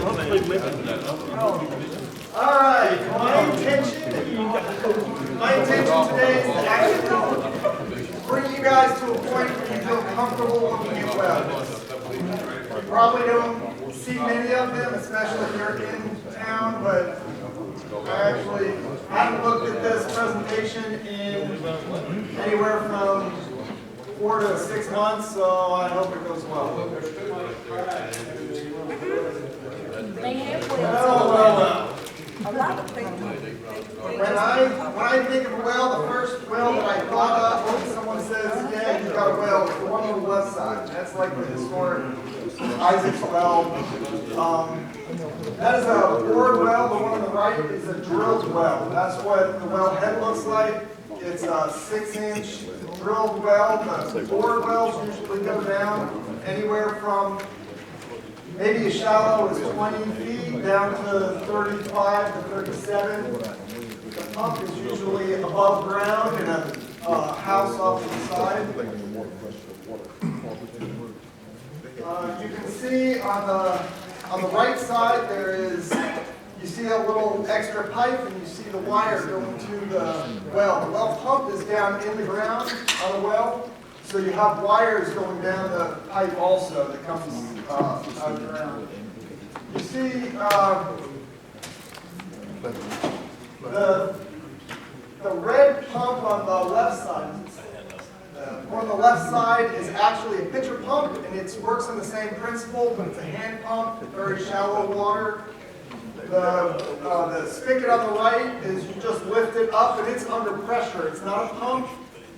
All right, my intention today is to actually bring you guys to a point where you feel comfortable looking at wells. You probably don't see many of them, especially if you're in town, but I actually haven't looked at this presentation in anywhere from 4 to 6 months, so I hope it goes well. They have Well. a lot of people. When I think of a well, the first well that I thought of when someone says, yeah, you got a well, it's the one on the left side. That's like the historic Isaac's well. That is a bored well. The one on the right is a drilled well. That's what the well head looks like. It's a 6-inch drilled well. The bored wells usually go down anywhere from maybe as shallow as 20 feet down to 35 to 37. The pump is usually above ground in a house off to the side. You can see on the right side there is, you see a little extra pipe and you see the wire going to the well. The well pump is down in the ground on the well, so you have wires going down the pipe also that comes out of the ground. You see the red pump on the left side. One on the left side is actually a pitcher pump, and it works on the same principle, but it's a hand pump, very shallow water. The spigot on the right is you just lift it up, and it's under pressure. It's not a pump.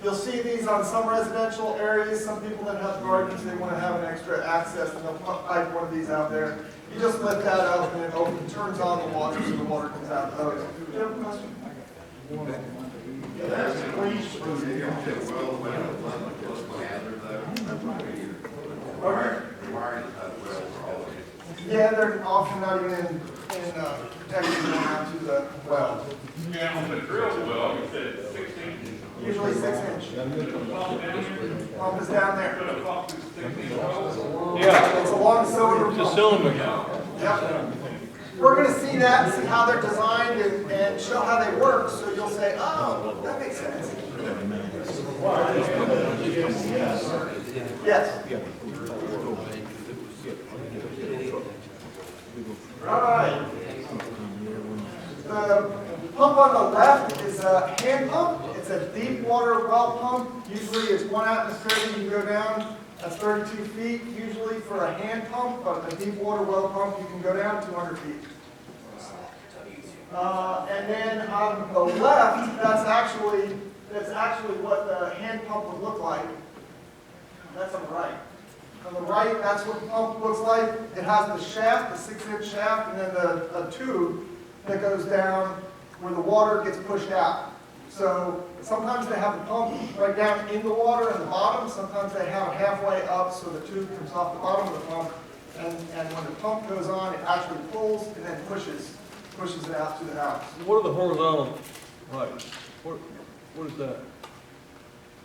You'll see these on some residential areas. Some people that have gardens, they want to have an extra access, and they'll pipe one of these out there. You just lift that up, and it turns on the water, so the water comes out. Do you have a question? Yeah, they're often not even in protection going out to the well. Yeah, on the drilled well, you said 16. Usually 6 inch. Pump is down there. Yeah. It's a long cylinder It's a pump. cylinder. Yep. We're going to see that and see how they're designed and show how they work, so you'll say, oh, that makes sense. Yes. All right. The pump on the left is a hand pump. It's a deep water well pump. Usually it's 1 atmosphere. You can go down. That's 32 feet usually for a hand pump, but a deep water well pump you can go down 200 feet. And then on the left, that's actually what the hand pump would look like. That's on the right. On the right, that's what the pump looks like. It has the shaft, the 6-inch shaft, and then a tube that goes down where the water gets pushed out. So sometimes they have the pump right down in the water in the bottom. Sometimes they have it halfway up so the tube comes off the bottom of the pump. And when the pump goes on, it actually pulls and then pushes it out to the house. What are the horizontal pipes? What is that?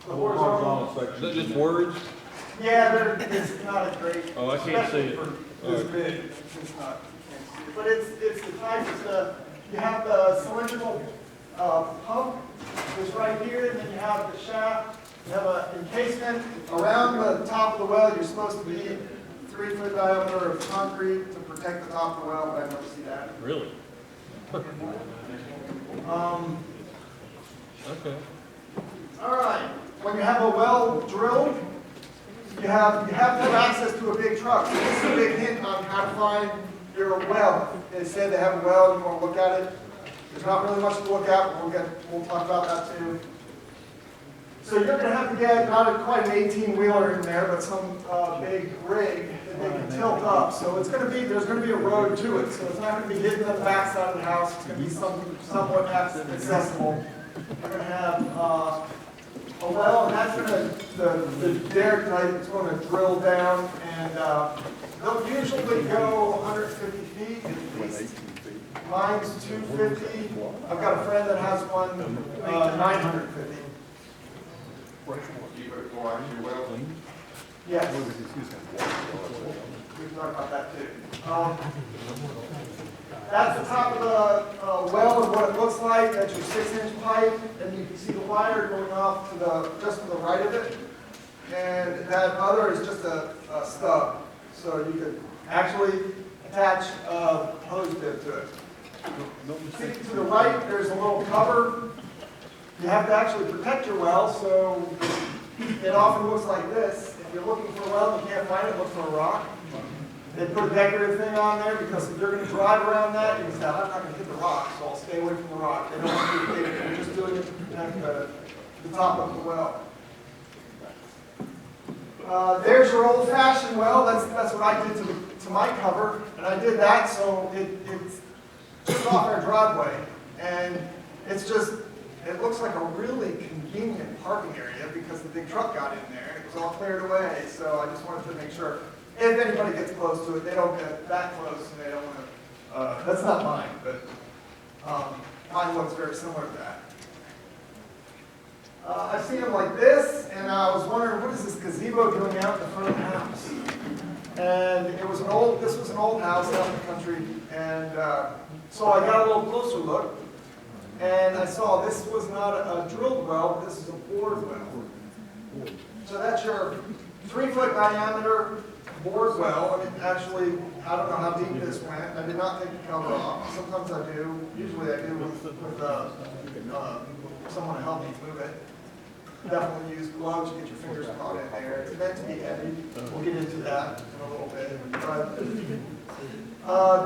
The horizontal Is that just words? Yeah, it's not a great. Oh, I can't see it. For this big, it's not. But it's the type. You have the cylindrical pump is right here, and then you have the shaft. You have an encasement around the top of the well. You're supposed to be 3-foot diameter of concrete to protect the top of the well, but I never see that. Really? Okay. All right. When you have a well drilled, you have to have access to a big truck. So this is a big hint on how to find your well. They say they have a well, you want to look at it. There's not really much to look at, but we'll talk about that too. So you're going to have to get not quite an 18-wheeler in there, but some big rig that they can tilt up. So there's going to be a road to it. So it's not going to be hidden on the back side of the house. It's going to be somewhat accessible. You're going to have a well, and that's going to, the derrick type is going to drill down, and they'll usually go 150 feet at least. Mine's 250. I've got a friend that has one 950. Yes. we can talk about that too. That's the top of the well and what it looks like. That's your 6-inch pipe, and you can see the wire going off to just to the right of it. And that other is just a stub. So you could actually attach a hose bib to it. See, to the right, there's a little cover. You have to actually protect your well, so it often looks like this. If you're looking for a well and you can't find it, look for a rock. They put a decorative thing on there because if you're going to drive around that, you can say, I'm not going to hit the rock, so I'll stay away from the rock. They don't want you to they're just doing it to protect the top of the well. There's your old-fashioned well. That's what I did to my cover, and I did that so it's just off our driveway, and it's just it looks like a really convenient parking area because the big truck got in there and it was all cleared away. So I just wanted to make sure if anybody gets close to it, they don't get that close, and they don't want to. That's not mine, but mine looks very similar to that. I've seen them like this, and I was wondering, what is this gazebo doing out in the front of the house? And this was an old house out in the country, and so I got a little closer look, and I saw this was not a drilled well, but this is a bored well. So that's your 3-foot diameter bored well. I mean, actually, I don't know how deep this went. I did not take the cover off. Sometimes I do. Usually I do with someone to help me move it. Definitely use gloves to get your fingers caught in there. It's meant to be heavy. We'll get into that in a little bit. But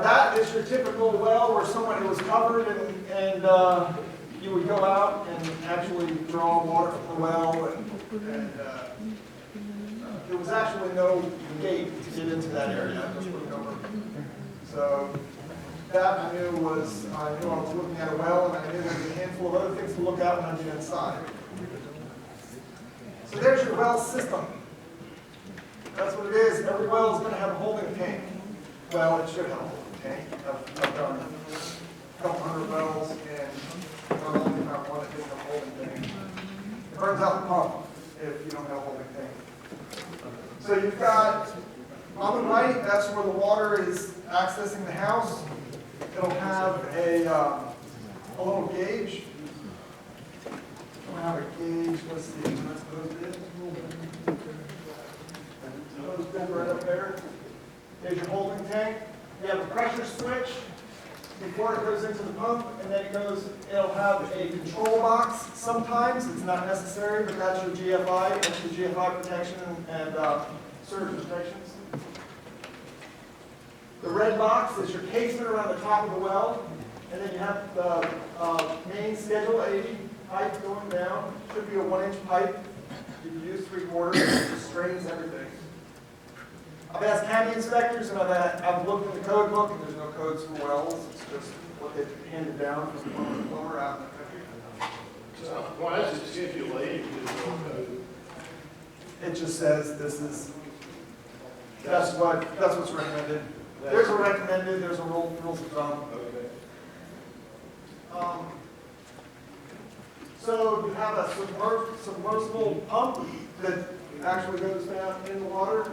that is your typical well where someone was covered and you would go out and actually draw water from the well. And there was actually no gate to get into that area. I just looked over. So that I knew I was looking at a well, and I knew there was a handful of other things to look at when I get inside. So there's your well system. That's what it is. Every well is going to have a holding tank. Well, it should have a holding tank. I've done a couple hundred wells, and I've only found one that didn't have a holding tank. It burns out the pump if you don't have a holding tank. So you've got, on the right, that's where the water is accessing the house. It'll have a little gauge. It'll have a gauge, let's see, that's hose bib. Hose bib right up there. There's your holding tank. You have a pressure switch before it goes into the pump, and then it'll have a control box. Sometimes it's not necessary, but that's your GFI. That's your GFI protection and surge protections. The red box is your casement around the top of the well, and then you have the main Schedule 80 pipe going down. Should be a 1-inch pipe. You can use 3/4. It just strains everything. I've asked county inspectors, and I've looked in the code book, and there's no codes for wells. It's just what they've handed down from the plumber out in the country. So, well, that's just Schedule 80. It just says that's what's recommended. There's a recommended. There's a rules of thumb. So you have a submersible pump that actually goes down in the water,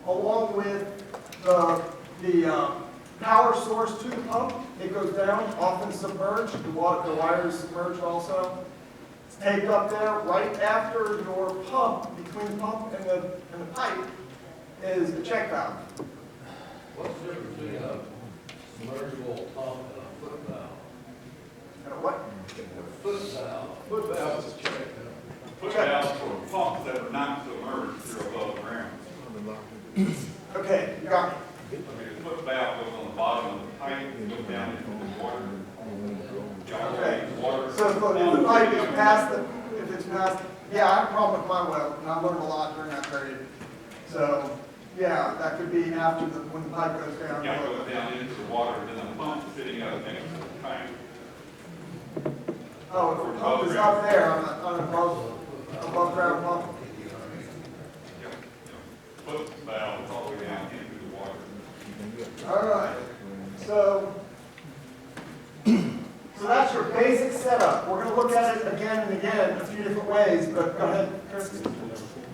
along with the power source to the pump. It goes down, often submerged. The wire is submerged also. It's taped up there right after your pump, between the pump and the pipe, is the check valve. What's the difference between a submersible pump and a foot valve? And a what? A foot valve. Foot valve is a check valve. Foot valves for pumps that are not submerged, they're above ground. Okay, you got me. I mean, the foot valve goes on the bottom of the pipe, and goes down into the water. Okay. Water. So if the pipe is past if it's past, yeah, I have a problem with my well, and I learned a lot during that period. So, yeah, that could be after when the pipe goes down. Yeah, it goes down into the water, and then the pump is sitting up next to the tank. Oh, if the pump is up there on above ground pump. Yep. Foot valve is all the way down into the water. All right. So that's your basic setup. We're going to look at it again and again a few different ways, but go ahead, Chris.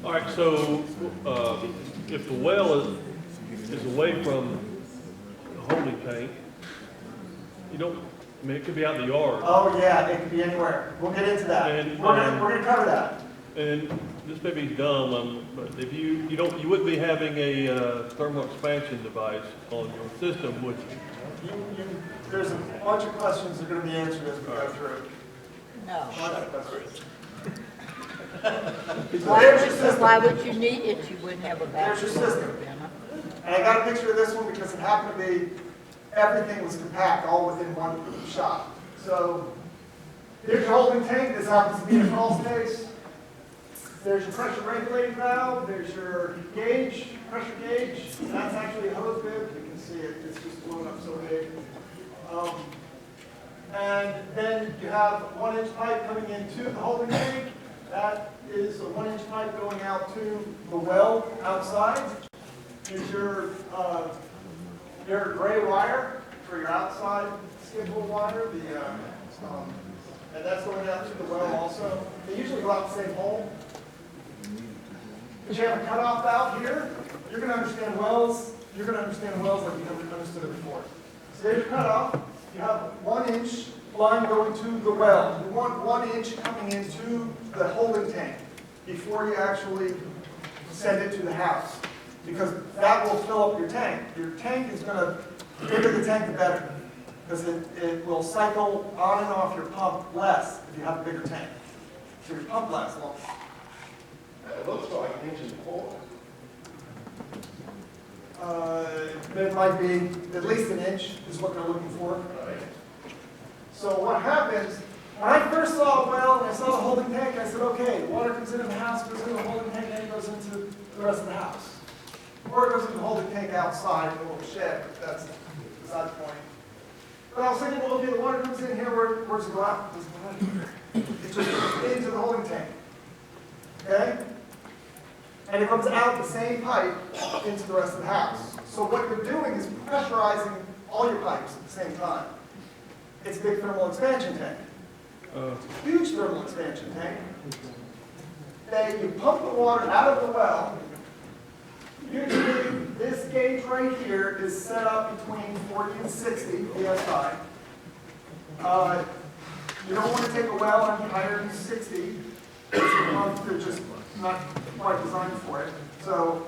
All right, so if the well is away from the holding tank. You don't, I mean, it could be out in the yard. Oh, yeah, it could be anywhere. We'll get into that. And, We're gonna cover that. And this may be dumb, but if you wouldn't be having a thermal expansion device on your system, would you? There's a bunch of questions that are gonna be answered as we go through. No. Why Why would you need it? You wouldn't have a There's your bathroom. system. And I got a picture of this one because it happened to be, everything was compact, all within one shot. So, here's your holding tank, this happens to be a crawl space. There's your pressure regulating valve, there's your gauge, pressure gauge. That's actually a hose bib, you can see it, it's just blown up so big. And then you have a 1-inch pipe coming into the holding tank. That is a 1-inch pipe going out to the well outside. Here's your gray wire for your outside skid hole wire. And that's going out to the well also. They usually go out the same hole. But you have a cutoff valve here. You're going to understand wells. You're going to understand wells like you never understood it before. So there's your cutoff. You have 1-inch line going to the well. You want 1 inch coming into the holding tank before you actually send it to the house, because that will fill up your tank. Your tank is going to, the bigger the tank, the better, because it will cycle on and off your pump less if you have a bigger tank. So your pump lasts longer. It looks like an inch and a quarter. It might be at least an inch is what they're looking for. So what happens, when I first saw a well and I saw the holding tank, I said, okay, the water comes into the house, goes into the holding tank, and it goes into the rest of the house. Or it goes into the holding tank outside in a little shed, but that's beside the point. But I was thinking, well, okay, the water comes in here, where does it go out? It doesn't go out here. It just goes into the holding tank. Okay? And it comes out the same pipe into the rest of the house. So what you're doing is pressurizing all your pipes at the same time. It's a big thermal expansion tank. Huge thermal expansion tank. You pump the water out of the well. Usually this gauge right here is set up between 40 and 60 psi. You don't want to take a well any higher than 60. They're just not quite designed for it. So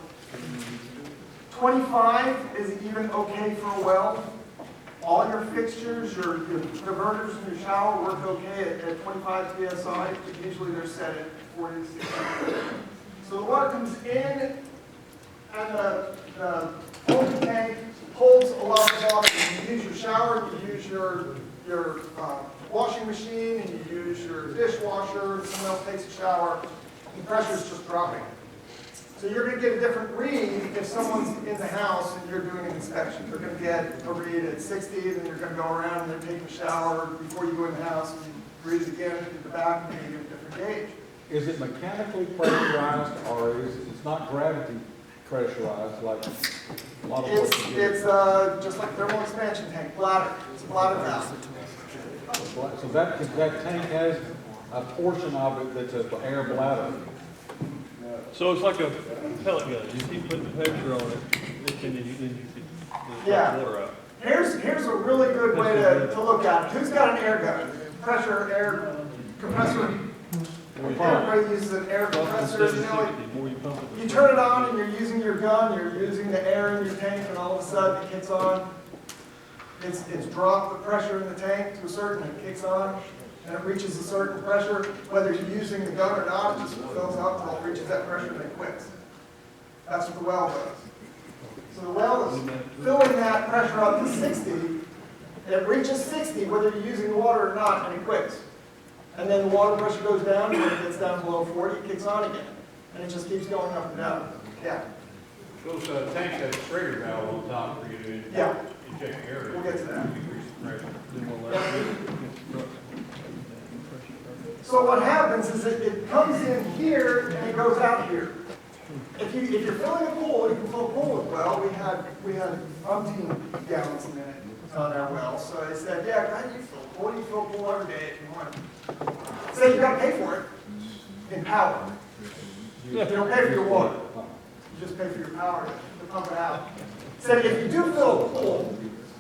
25 is even okay for a well. All your fixtures, your converters in your shower work okay at 25 psi. Usually they're set at 40 to 60. So the water comes in, and the holding tank holds a lot of water. You use your shower, you use your washing machine, and you use your dishwasher, and someone else takes a shower, the pressure's just dropping. So you're going to get a different read if someone's in the house and you're doing an inspection. They're going to get a read at 60, then you're going to go around and then take a shower before you go in the house, and you read it again at the back, and you get a different gauge. Is it mechanically pressurized, or is it's not gravity pressurized like a lot of what you do? It's just like thermal expansion tank, bladder. It's a bladder valve. So that tank has a portion of it that's an air bladder. So it's like a pellet gun. You keep putting the pressure on it, and then you can Yeah. water out. Here's a really good way to look at it. Who's got an air gun? Pressure, air compressor. Everybody uses an air compressor. You know, More you pump it, you turn it on and you're using your gun, you're using the air in your tank, and all of a sudden it kicks on. It's dropped the pressure in the tank to a certain, it kicks on, and it reaches a certain pressure. Whether you're using the gun or not, it just fills up until it reaches that pressure and it quits. That's what the well does. So the well is filling that pressure up to 60. It reaches 60 whether you're using the water or not, and it quits. And then the water pressure goes down, and when it gets down below 40, it kicks on again. And it just keeps going up and down. Yeah. Those tanks have a trigger valve on top for you to Yeah. inject the air. We'll get to that. Increase the pressure. then we'll let it- So what happens is it comes in here and it goes out here. If you're filling a pool, you can fill a pool with well. We had umpteen gallons in it on our well. So they said, yeah, go ahead, you fill a pool. You fill a pool every day if you want. So you got to pay for it in power. You don't pay for your water. You just pay for your power to pump it out. said if you do fill a pool,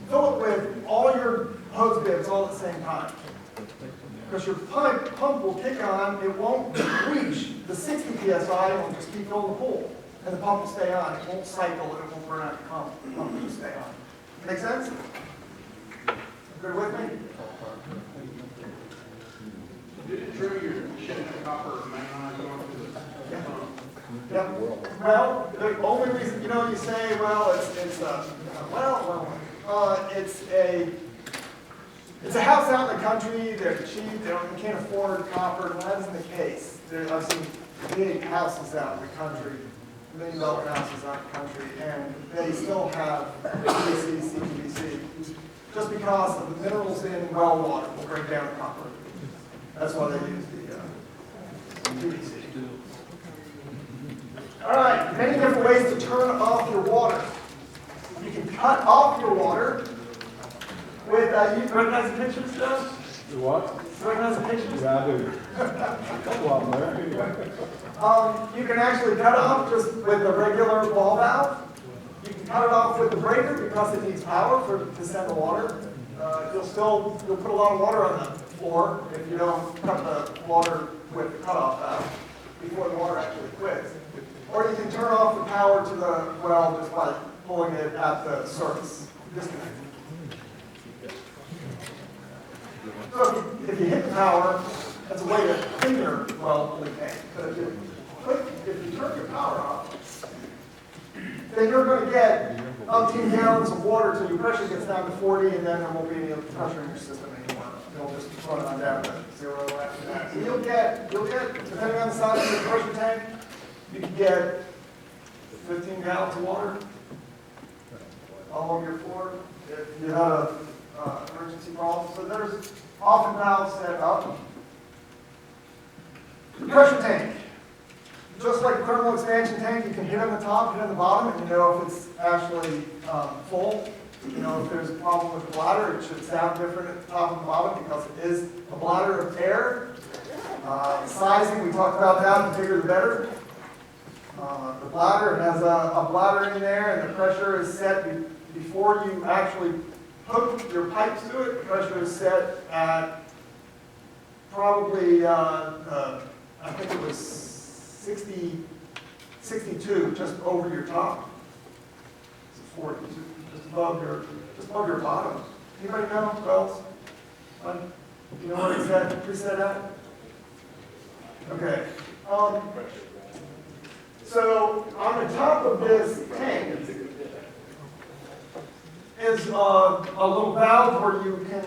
fill it with all your hose bibs all at the same time. Because your pump will kick on, it won't reach the 60 psi, it will just keep filling the pool. And the pump will stay on. It won't cycle and it won't burn out the pump. The pump will just stay on. Make sense? Good with me? Is it true you're shutting the copper main line going to the pump? Yeah. Well, the only reason, you say, well, it's a house out in the country, they're cheap, they can't afford copper, and that isn't the case. I've seen big houses out in the country, $1 million houses out in the country, and they still have PVC, CPVC, just because of the minerals in well water will break down the copper. That's why they use the PVC. All right, many different ways to turn off your water. You can cut off your water with, you recognize the pictures, Joe? Do what? You recognize the pictures? Yeah, I do. Couple of them there, anyway. You can actually cut off just with a regular ball valve. You can cut it off with the breaker because it needs power to send the water. You'll put a lot of water on the floor if you don't cut the water with the cutoff valve before the water actually quits. Or you can turn off the power to the well just by pulling it at the surface. Disconnect. So if you hit the power, that's a way to clean your well fully tank. But if you turn your power off, then you're going to get umpteen gallons of water till your pressure gets down to 40, and then there won't be any pressure in your system anymore. It'll just run on down to 0 after that. So you'll get, depending on the size of your pressure tank, you can get 15 gallons of water all over your floor if you have an emergency problem. So there's often valves set up. The pressure tank. Just like a thermal expansion tank, you can hit on the top, hit on the bottom, and you know if it's actually full. If there's a problem with the bladder, it should sound different at the top and the bottom because it is a bladder of air. Sizing, we talked about that, the bigger the better. The bladder has a bladder in there, and the pressure is set before you actually hook your pipes to it. The pressure is set at probably, I think it was 62, just over your top. It's 40, just above your bottom. Anybody know wells? You know what it's at? Preset at? Okay. So on the top of this tank is a little valve where you can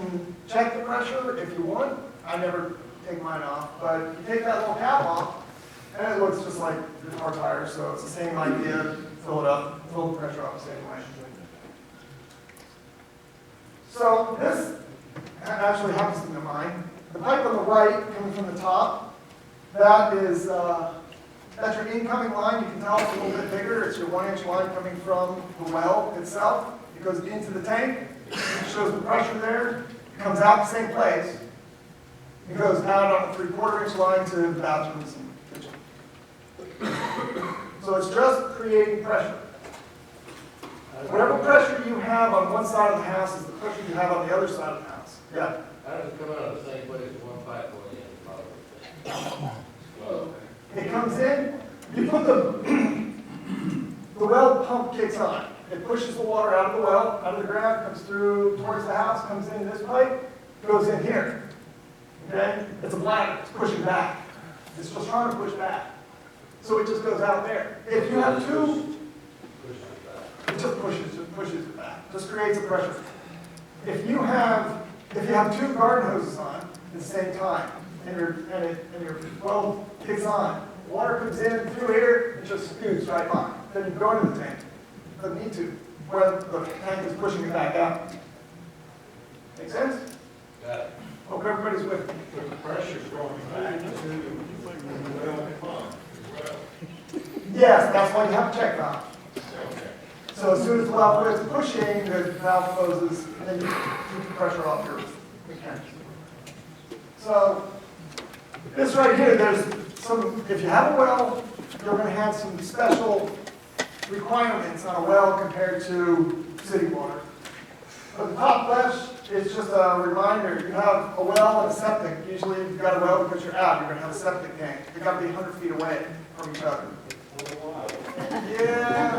check the pressure if you want. I never take mine off, but you take that little cap off, and it looks just like your car tire, so it's the same idea. Fill it up, fill the pressure up the same way. So this actually happens to be mine. The pipe on the right, coming from the top, that is that's your incoming line. You can tell it's a little bit bigger. It's your 1-inch line coming from the well itself. It goes into the tank. It shows the pressure there. It comes out the same place. It goes out on a 3/4-inch line to the bathrooms and kitchen. So it's just creating pressure. Whatever pressure you have on one side of the house is the pressure you have on the other side of the house. Yeah. How does it come out of the same place as one pipe going in? Well, It comes in, you put the well pump kicks on. It pushes the water out of the well, out of the ground, comes through towards the house, comes in this pipe, goes in here. Okay? It's a bladder, it's pushing back. It's just trying to push back. So it just goes out there. If you have two, it just pushes it back. Just creates a pressure. If you have two garden hoses on at the same time, and your well kicks on, water comes in through here, it just scoots right by. Then you go into the tank. It doesn't need to, where the tank is pushing it back out. Make sense? got it. Hope everybody's with me. But the pressure's going back to the well pump as well. Yes, that's why you have a check valve. So as soon as the valve quits pushing, the valve closes, and then you keep the pressure off your mechanics. So this right here, there's some, if you have a well, you're going to have some special requirements on a well compared to city water. At the top left is just a reminder, you have a well and a septic. Usually you've got a well because you're out, you're gonna have a septic tank. They've got to be 100 feet away from each other. Yeah,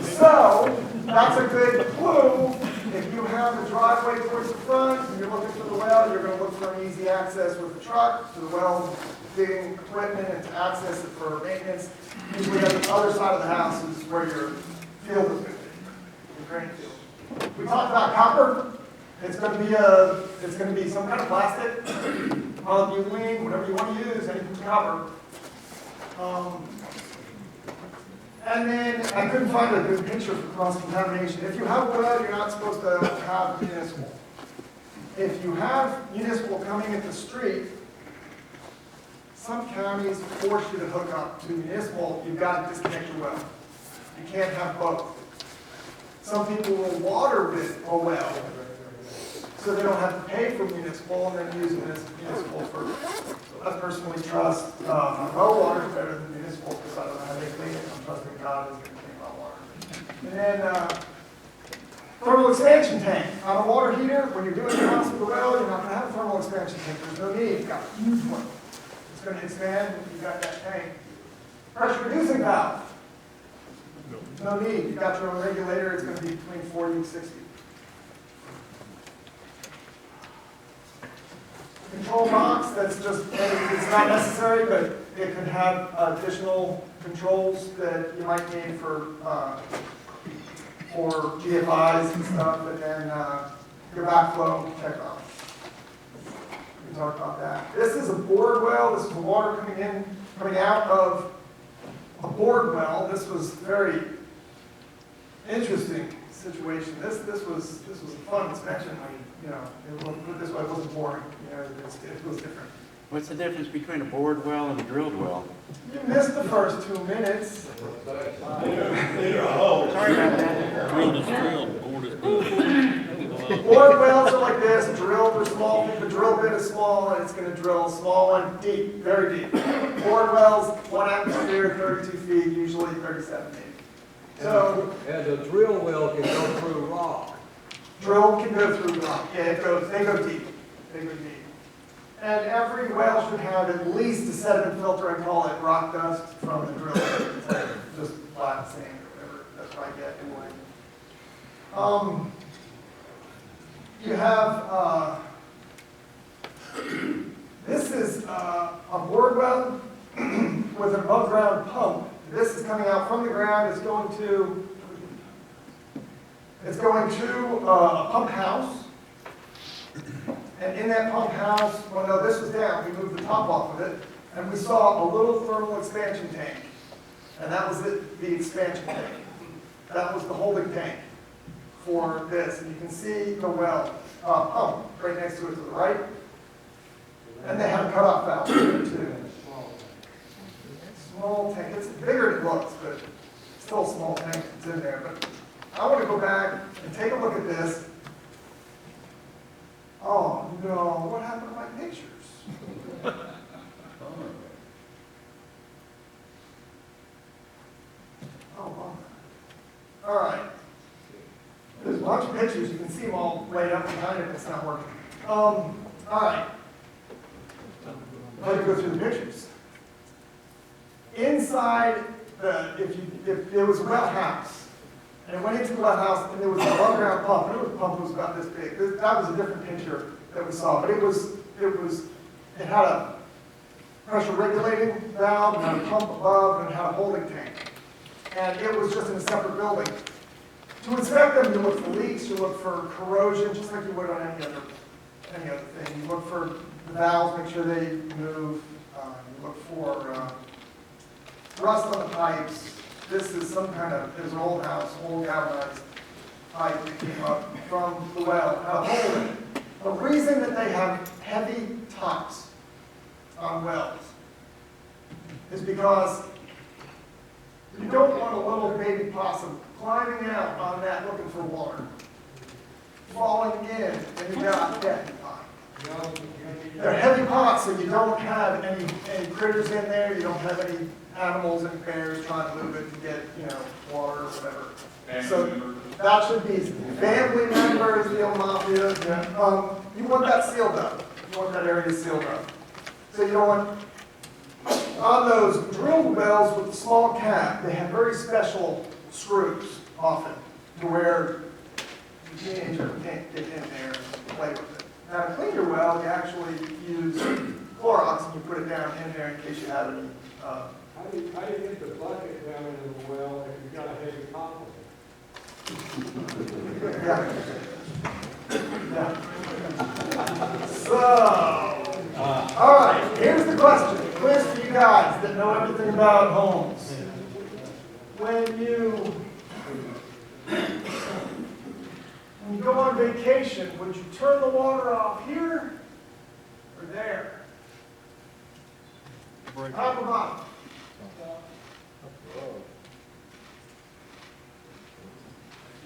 so that's a good clue. If you have a driveway towards the front and you're looking for the well, you're gonna look for an easy access with the truck to the well, digging equipment and to access it for maintenance. Usually on the other side of the house is where your field is gonna be, your grain field. We talked about copper. It's going to be some kind of plastic, polyethylene, whatever you want to use, anything with copper. And then I couldn't find a good picture for cross-contamination. If you have a well, you're not supposed to have municipal. If you have municipal coming into the street, some counties force you to hook up to municipal. You've got to disconnect your well. You can't have both. Some people will water with a well, so they don't have to pay for municipal and then use municipal for. I personally trust my well water better than municipal because I don't know how they clean it. I'm trusting God is going to clean my water. And then thermal expansion tank. On a water heater, when you're doing your house with a well, you're not going to have a thermal expansion tank. There's no need. You've got a huge one. It's going to expand when you've got that tank. Pressure reducing valve. No need. You've got your own regulator. It's going to be between 40 and 60. Control box, that's just, it's not necessary, but it can have additional controls that you might need for GFIs and stuff, and then your backflow checkoff. We can talk about that. This is a bored well. This is the water coming out of a bored well. This was very interesting situation. This was a fun inspection. Put it this way, it wasn't boring. It was different. What's the difference between a bored well and a drilled well? You missed the first 2 minutes. Sorry about that. Drilled is drilled, bored is bored. Bored wells are like this. Drilled are small. The drill bit is small, and it's going to drill small and deep, very deep. Bored wells, 1 atmosphere, 32 feet, usually 37 feet. So, And the drill well can go through rock. drill can go through rock. Yeah, they go deep. They go deep. And every well should have at least a sediment filter. I call it rock dust from the drill. It's like just black sand or whatever. That's what I get anyway. You have, this is a bored well with an above ground pump. This is coming out from the ground. It's going to a pump house. And in that pump house, well, no, this was down. We moved the top off of it. And we saw a little thermal expansion tank. And that was the expansion tank. That was the holding tank for this. And you can see the well pump right next to it to the right. And they have a cutoff valve here too. Small tank. It's bigger than it looks, but still a small tank that's in there. But I want to go back and take a look at this. Oh no, what happened to my pictures? Oh, well. All right. There's a bunch of pictures. You can see them all laid up behind it. It's not working. All right. Let me go through the pictures. Inside if there was a well house, and it went into the well house, and there was an above ground pump, and the pump was about this big. That was a different picture that we saw, but it had a pressure regulating valve, and had a pump above, and it had a holding tank. And it was just in a separate building. To inspect them, you look for leaks, you look for corrosion, just like you would on any other thing. You look for the valves, make sure they move. You look for rust on the pipes. This is there's an old house, old galvanized pipe that came up from the well, had a hole in it. The reason that they have heavy tops on wells is because you don't want a little baby possum climbing out on that looking for water, falling in, and you got death in time. They're heavy pots, so you don't have any critters in there, you don't have any animals and bears trying to move it to get, water or whatever. So that should be family members, the old mafia. You want that sealed up. You want that area sealed up. So you don't want, on those drilled wells with the small cap, they have very special screws often to where the teenager can't get in there and play with it. Now to clean your well, you actually use Clorox and you put it down in there in case you have any. How do you get the bucket down in the well if you've got a heavy top on it? Yeah. Yeah. So, all right, here's the question. Quiz for you guys that know everything about homes. When you go on vacation, would you turn the water off here or there? Top or bottom?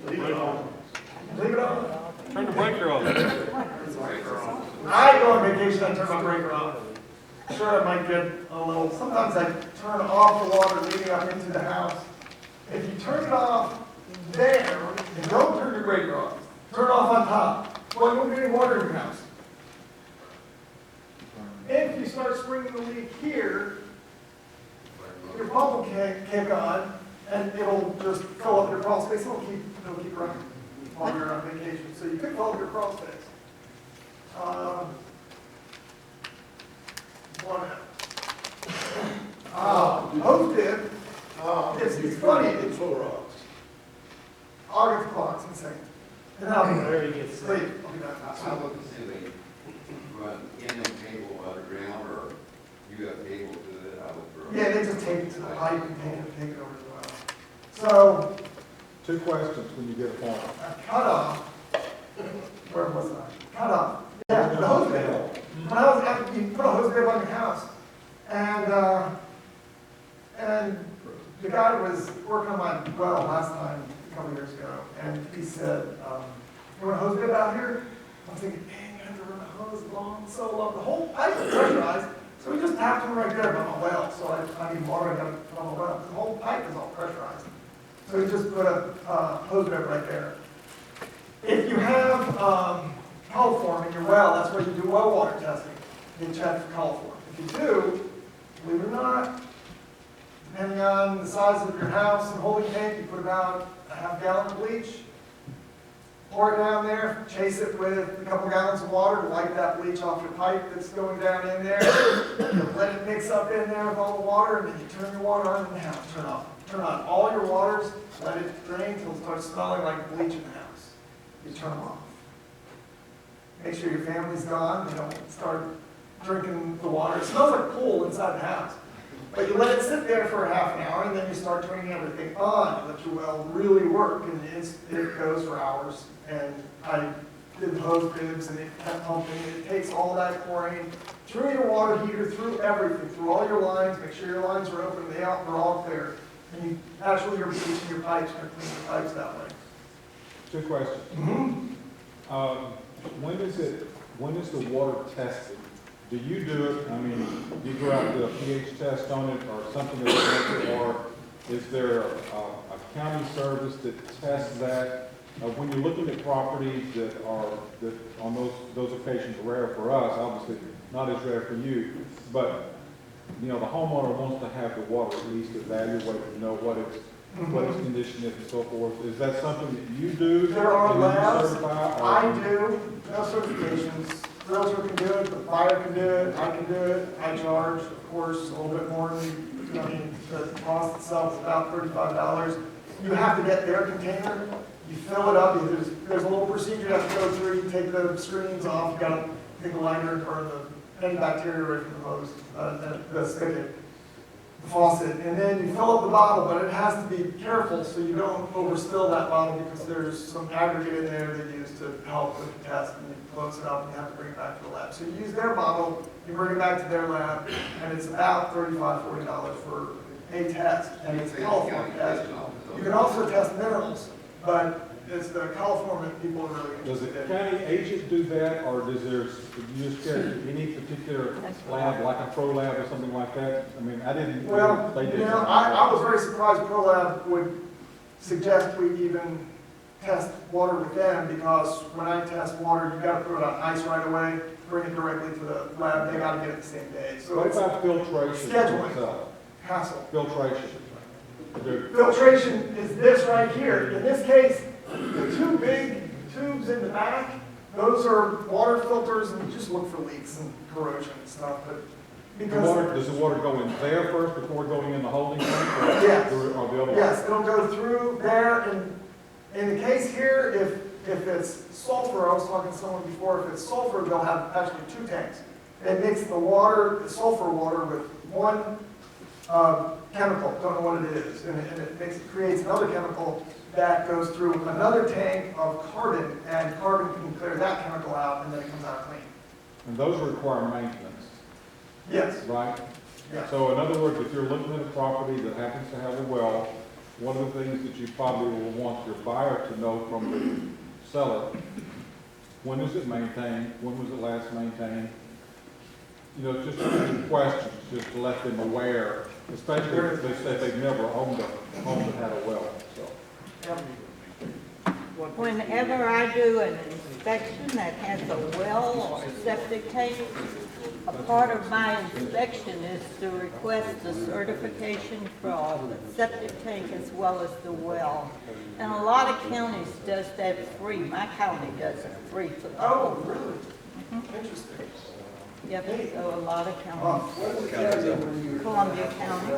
Leave it on. Leave it on. Turn the breaker off. I go on vacation, I turn my breaker off. Sure, I might get a little, sometimes I turn off the water leading up into the house. If you turn it off there, and don't turn your breaker off, turn it off on top, well, you won't get any water in your house. If you start springing the leak here, your pump will kick on, and it'll just fill up your crawl space. It'll keep running while you're on vacation. So you could fill up your crawl space. One out. Hose bib. It's funny. It's August clocks insane. And there you get sleep. I'll be back. I look to see they run in and cable underground, or you have cable to it, I would. Yeah, they just take it to the pipe and take it over to the well. So, 2 questions when you get a phone. cut off. Where was I? Cut off. Yeah, the hose bib. You put a hose bib on your house, and the guy was working on my well last time, a couple years ago, and he said, "You want a hose bib out here?" I'm thinking, "Dang, I have to run the hose so long." The whole pipe is pressurized, so we just tapped him right there by my well. So I need water, I got to put on my well. The whole pipe is all pressurized. So we just put a hose bib right there. If you have coliform in your well, that's where you do well water testing. You check for coliform. If you do, believe it or not, depending on the size of your house and holding tank, you put about a half gallon of bleach, pour it down there, chase it with a couple gallons of water to wipe that bleach off your pipe that's going down in there. Let it mix up in there with all the water, and then you turn your water on in the house. Turn on all your waters, let it drain until it starts smelling like bleach in the house. You turn them off. Make sure your family's gone. They don't start drinking the water. It smells like pool inside the house. But you let it sit there for a half an hour, and then you start turning everything on. You let your well really work, and it goes for hours. And I did hose bibs, and it kept pumping. It takes all that chlorine through your water heater, through everything, through all your lines. Make sure your lines are open. They're all clear. And you actually you're bleaching your pipes, you're cleaning your pipes that way. 2 questions. When is the water tested? Do you do it, I mean, you go out and do a pH test on it or something like that, or is there a county service that tests that? When you're looking at properties that on those occasions are rare for us, obviously not as rare for you, but the homeowner wants to have the water at least evaluated to know what its condition is and so forth. Is that something that you do? There are labs. Certify, I do. No certifications. Realtor can do it, the buyer can do it, I can do it. I charge, of course, a little bit more than, the cost itself is about $35. You have to get their container, you fill it up, there's a little procedure you have to go through, you take the screens off, you gotta take the liner and burn any bacteria right from the hose, the spigot, the faucet, and then you fill up the bottle, but it has to be careful so you don't overspill that bottle because there's some aggregate in there they use to help with the test, and you close it up and you have to bring it back to the lab. So you use their bottle, you bring it back to their lab, and it's about $35, $40 for a test, and it's a coliform test. You can also test minerals, but It's the California people are really Does the interested. county agent do that, or does there, do you just care any particular lab, like a pro lab or something like that? I mean, I didn't, Well, they you did. know, something I like was very surprised ProLab would suggest we even test water with them, because when I test water, you gotta put it on ice right away, bring it directly to the lab, they gotta get it the same day. that. So What it's about filtration scheduling. itself? hassle. Filtration. Do- Filtration is this right here. In this case, the two big tubes in the back, those are water filters, and you just look for leaks and corrosion and stuff, but The because, water, does the water go in there first before going in the holding tank? Or Yes. or the other way? yes, it'll go through there, and in the case here, if it's sulfur, I was talking to someone before, if it's sulfur, they'll have actually two tanks. They mix the water, the sulfur water, with one chemical, don't know what it is, and it creates another chemical that goes through another tank of carbon, and carbon can clear that chemical out, and then it comes out clean. And those require maintenance, Yes, right? yes. So in other words, if you're looking at a property that happens to have a well, one of the things that you probably will want your buyer to know from the seller, when is it maintained? When was it last maintained? You know, just questions, just to let them aware, especially if they say they've never owned a home that had a well, so. Whenever I do an inspection that has a well or a septic tank, a part of my inspection is to request the certification for the septic tank as well as the well. And a lot of counties does that free. My county does it free for the Oh, really? Interesting. Yep, so a lot of Oh, counties. Columbia County.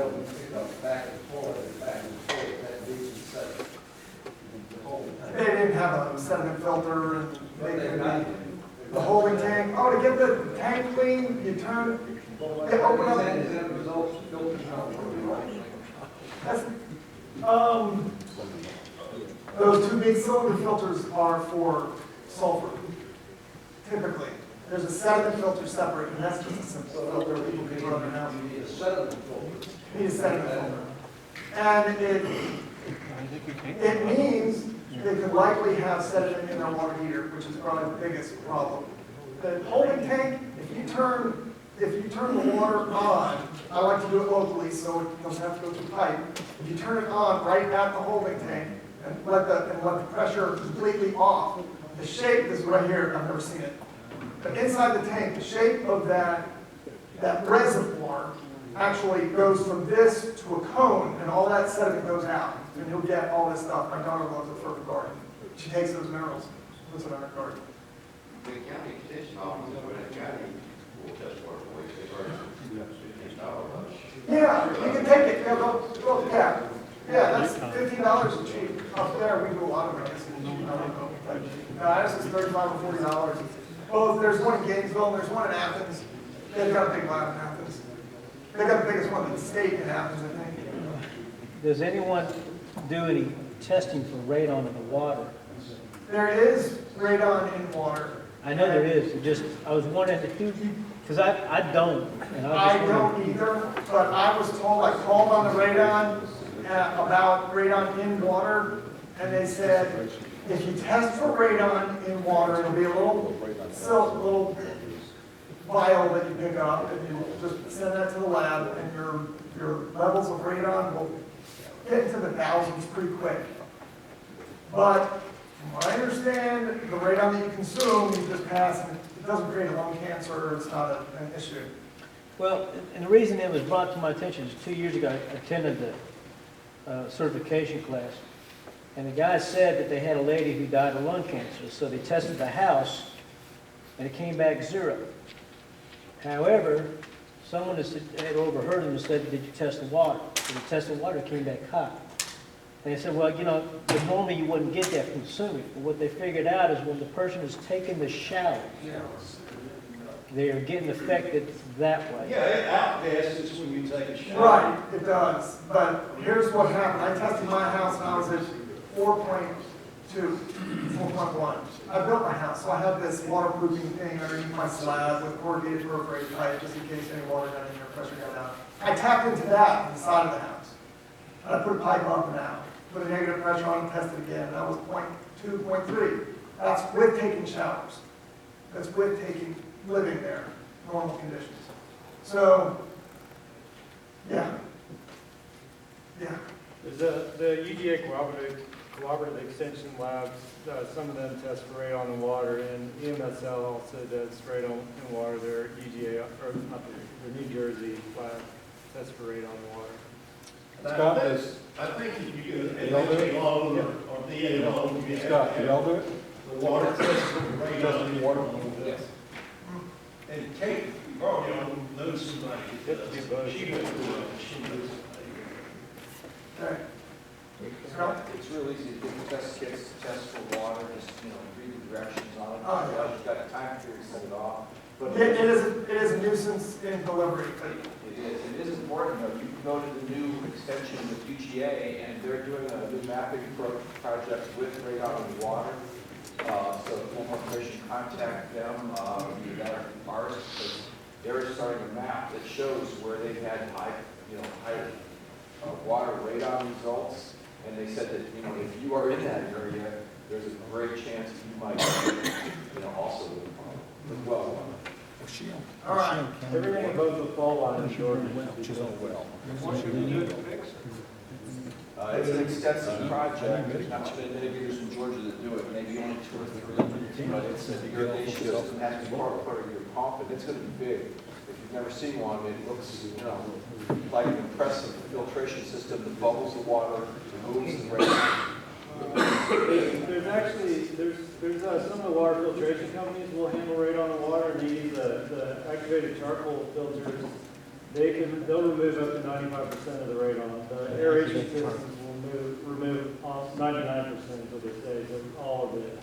Back and forth, that beach and such. They didn't have a sediment filter, and they could, the holding tank, oh, to get the tank clean, you turn, they open up. Is that a result of filters not working right? That's, those two big cylinder filters are for sulfur, typically. There's a sediment filter separate, and that's just a simple filter people can run their house. You need a sediment filter. You need a sediment filter. And it means they could likely have sediment in their water heater, which is probably the biggest problem. The holding tank, if you turn the water on, I like to do it locally so it doesn't have to go through pipe. If you turn it on right at the holding tank and let the pressure completely off, the shape is right here, I've never seen it. But inside the tank, the shape of that reservoir actually goes from this to a cone, and all that sediment goes out, and you'll get all this stuff. My daughter loves it for her garden. She takes those minerals, puts it on her garden. The county extension office, when the county will test water for you, they charge $15. Yeah, you can take it, yeah, that's $15 a cheap. Up there, we do a lot of it, I guess, I don't know. But, ours is $35 or $40. Well, there's one in Gainesville, and there's one in Athens. They've got a big lab in Athens. They got the biggest one in the state in Athens, I think. Does anyone do any testing for radon in the water? There is radon in water. I know there is, I was wondering if you, because I don't, and I I just wondering. don't either, but I was told, I called on the radon, about radon in water, and they said, if you test for radon in water, it'll be a little vial that you pick up, and you just send that to the lab, and your levels of radon will get into the thousands pretty quick. But from what I understand, the radon that you consume, you just pass, and it doesn't create a lung cancer, it's not an issue. Well, and the reason it was brought to my attention is 2 years ago, I attended the certification class, and the guy said that they had a lady who died of lung cancer, so they tested the house, and it came back 0. However, someone had overheard them and said, did you test the water? So they tested the water, it came back hot. And they said, well, you know, normally you wouldn't get that from swimming. But what they figured out is when the person is taking the shower, they are getting affected that way. Yeah, it outgasses when you take a shower. Right, it does, but here's what happened. I tested my house and I was at 4.2, 4.1. I built my house, so I have this waterproofing thing underneath my slab with corrugated perforated pipe, just in case any water got in there, pressure got out. I tapped into that on the side of the house. And I put a pipe up and out, put a negative pressure on and tested again, and that was 2.3. That's with taking showers. That's with living there, normal conditions. So, yeah. Yeah. There's the UGA Cooperative Extension Labs, some of them test for radon in water, and EMSL also does radon in water. Their UGA, or not the New Jersey lab tests for radon in water. Scott, I think if you get an HA loan or DA loan, you Scott, do y'all do it? the water test for radon. Just water? Yes. And Kate, you already know somebody. It has to be both. She went through it, she knows. Okay. Scott? It's real easy to get test kits, test for water, just, read the directions on it. Oh, yeah. You've got a time period to set it off. But It is a nuisance in delivery. it is important, though. You can go to the new extension with UGA, and they're doing a new mapping project with radon in water. So if more information, contact them, either that or ours, because they're starting a map that shows where they've had high water radon results. And they said that, if you are in that area, there's a great chance that you might, also live well. All right. Everything above the fall line is Georgia. It's an extensive project. Not too many neighbors in Georgia that do it, maybe only 2 or 3. But it's an irrigation system, has to be part of your pump, and it's going to be big. If you've never seen one, it looks, like an impressive filtration system that bubbles the water, removes the radon. There's some of the water filtration companies will handle radon in water, and they use the activated charcoal filters. They'll remove up to 95% of the radon. The aeration systems will remove 99% of the stage, all of it.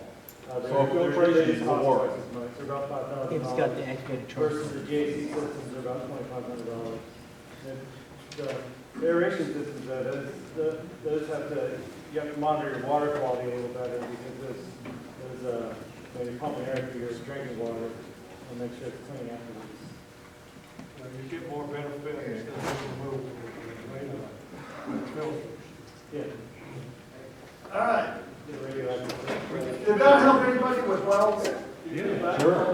So filtration will work. They're about $5,000. It's got the activated charcoal. Versus the GAC systems are about $2,500. The aeration systems, those you have to monitor your water quality a little better, because when you're pumping air through your drinking water, and make sure it's clean afterwards. You get more benefit instead of removal. Yeah. All right. Get radioactive. Did that help anybody with wells? Sure.